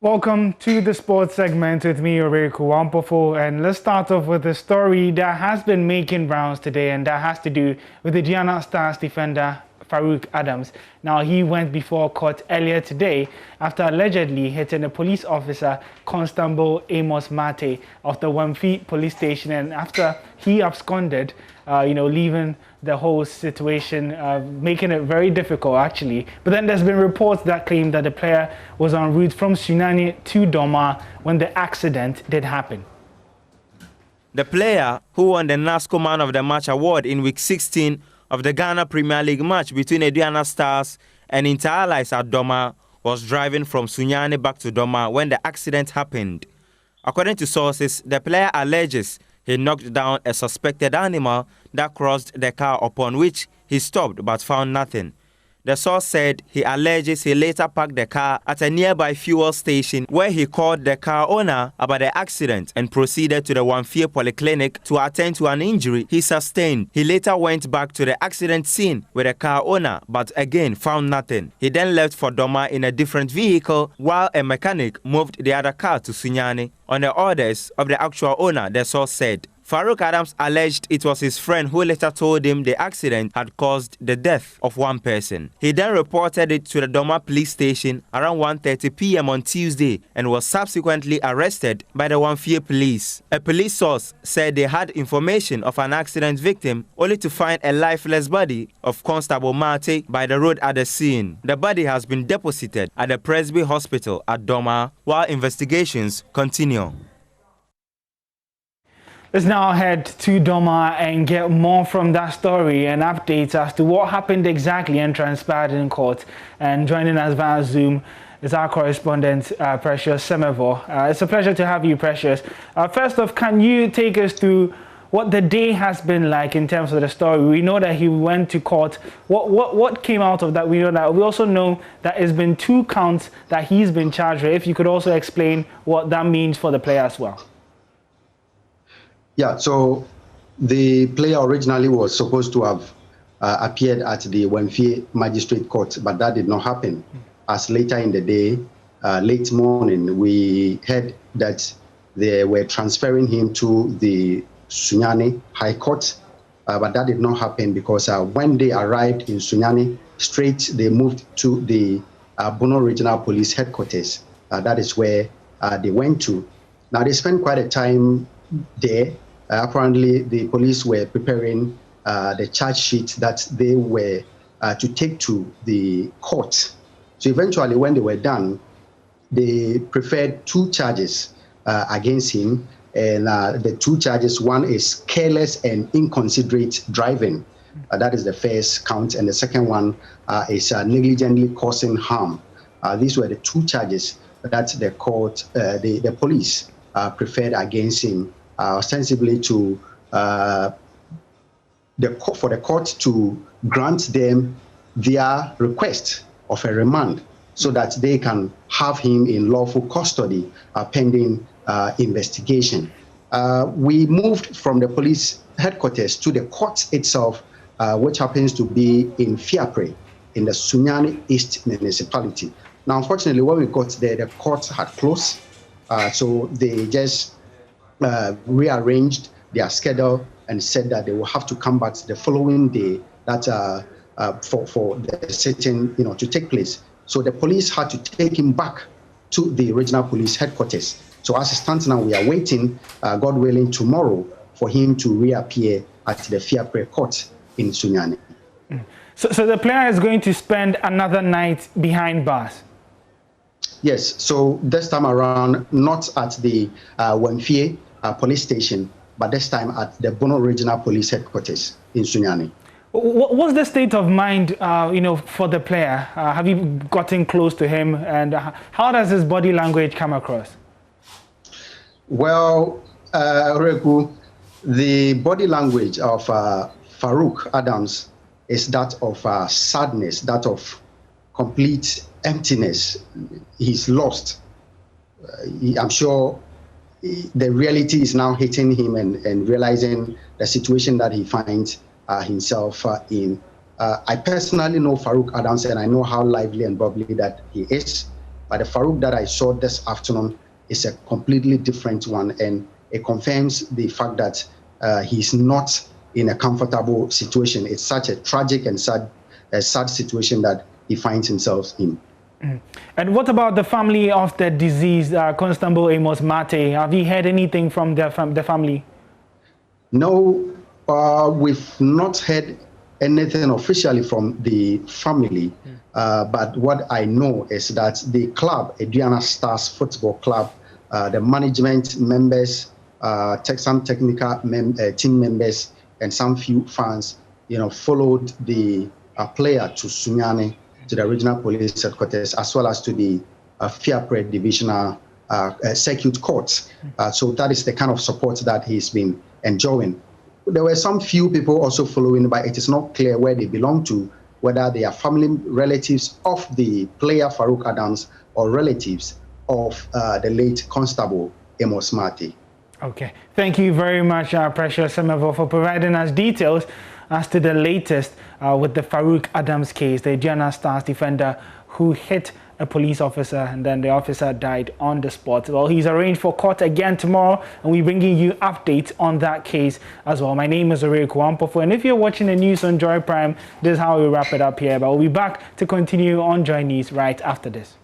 Welcome to the sports segment with me, Oreku Wampofo, and let's start off with a story that has been making rounds today, and that has to do with the Aduana Stars defender Farouk Adams. Now, he went before court earlier today after allegedly hitting a police officer, Constable Amos Mate, of the Wamfi police station, and after he absconded, leaving the whole situation, making it very difficult, actually. But then there's been reports that claim that the player was en route from Sunyani to Doma when the accident did happen. The player, who won the NASCO Man of the Match award in week 16 of the Ghana Premier League match between Aduana Stars and Inter-Allies at Doma, was driving from Sunyani back to Doma when the accident happened. According to sources, the player alleges he knocked down a suspected animal that crossed the car, upon which he stopped but found nothing. The source said he alleges he later parked the car at a nearby fuel station where he called the car owner about the accident and proceeded to the Wamfi Polyclinic to attend to an injury he sustained. He later went back to the accident scene with the car owner but again found nothing. He then left for Doma in a different vehicle while a mechanic moved the other car to Sunyani on the orders of the actual owner, the source said. Farouk Adams alleged it was his friend who later told him the accident had caused the death of one person. He then reported it to the Doma police station around 1:30 p.m. on Tuesday and was subsequently arrested by the Wamfi police. A police source said they had information of an accident victim only to find a lifeless body of Constable Mate by the road at the scene. The body has been deposited at the Presby Hospital at Doma while investigations continue. Let's now head to Doma and get more from that story and updates as to what happened exactly and transpired in court. And joining us via Zoom is our correspondent, Precious Semevo. It's a pleasure to have you, Precious. First off, can you take us through what the day has been like in terms of the story? We know that he went to court. What came out of that? We know that. We also know that it's been 2 counts that he's been charged with. If you could also explain what that means for the player as well. Yeah, so the player originally was supposed to have appeared at the Wamfi Magistrate Court, but that did not happen. As later in the day, late morning, we heard that they were transferring him to the Sunyani High Court, but that did not happen because when they arrived in Sunyani, straight they moved to the Bono Regional Police Headquarters. That is where they went to. Now, they spent quite a time there. Apparently, the police were preparing the charge sheet that they were to take to the court. So eventually, when they were done, they preferred 2 charges against him. And the 2 charges, one is careless and inconsiderate driving. That is the first count. And the second one is negligently causing harm. These were the 2 charges that the court, the police preferred against him. Ostensibly to for the court to grant them their request of a remand so that they can have him in lawful custody pending investigation. We moved from the police headquarters to the court itself, which happens to be in Fiapre, in the Sunyani East municipality. Now, unfortunately, when we got there, the court had closed, so they just rearranged their schedule and said that they will have to come back the following day that for the sitting to take place. So the police had to take him back to the regional police headquarters. So as it stands now, we are waiting, God willing, tomorrow for him to reappear at the Fiapre court in Sunyani. So the player is going to spend another night behind bars? Yes, so this time around, not at the Wamfi police station, but this time at the Bono Regional Police Headquarters in Sunyani. What's the state of mind, for the player? Have you gotten close to him, and how does his body language come across? Well, Reku, the body language of Farouk Adams is that of sadness, that of complete emptiness. He's lost. I'm sure the reality is now hitting him and realizing the situation that he finds himself in. I personally know Farouk Adams, and I know how lively and bubbly that he is. But the Farouk that I saw this afternoon is a completely different one, and it confirms the fact that he's not in a comfortable situation. It's such a tragic and sad situation that he finds himself in. And what about the family of the deceased, Constable Amos Mate? Have you heard anything from the family? No, we've not heard anything officially from the family. But what I know is that the club, Aduana Stars Football Club, the management members, some technical team members, and some few fans, followed the player to Sunyani, to the regional police headquarters, as well as to the Fiapre Divisional Circuit Courts. So that is the kind of support that he's been enjoying. There were some few people also following, but it is not clear where they belong to, whether they are family relatives of the player Farouk Adams or relatives of the late Constable Amos Mate. Okay, thank you very much, Precious Semevo, for providing us details as to the latest with the Farouk Adams case, the Aduana Stars defender who hit a police officer and then the officer died on the spot. Well, he's arranged for court again tomorrow, and we're bringing you updates on that case as well. My name is Farouk Adams, and if you're watching the news on Joy Prime, this is how we wrap it up here. But we'll be back to continue on Joy News right after this.